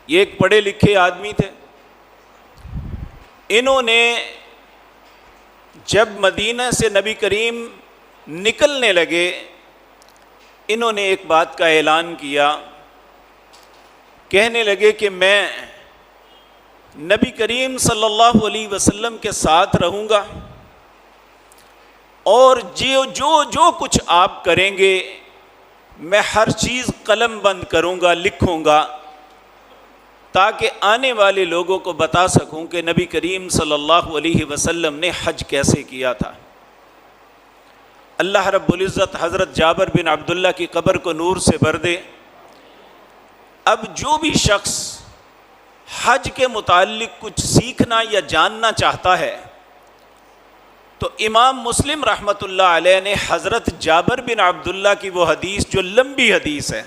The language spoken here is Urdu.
یہ ایک پڑھے لکھے آدمی تھے. انہوں نے جب مدینہ سے نبی کریم نکلنے لگے، انہوں نے ایک بات کا اعلان کیا، کہنے لگے کہ میں نبی کریم صلی اللہ علیہ وسلم کے ساتھ رہوں گا، اور جو کچھ آپ کریں گے میں ہر چیز قلم بند کروں گا، لکھوں گا، تاکہ آنے والے لوگوں کو بتا سکوں کہ نبی کریم صلی اللہ علیہ وسلم نے حج کیسے کیا تھا. اللہ رب العزت حضرت جابر بن عبداللہ کی قبر کو نور سے بھر دے. اب جو بھی شخص حج کے متعلق کچھ سیکھنا یا جاننا چاہتا ہے تو امام مسلم رحمۃ اللہ علیہ نے حضرت جابر بن عبداللہ کی وہ حدیث جو لمبی حدیث ہے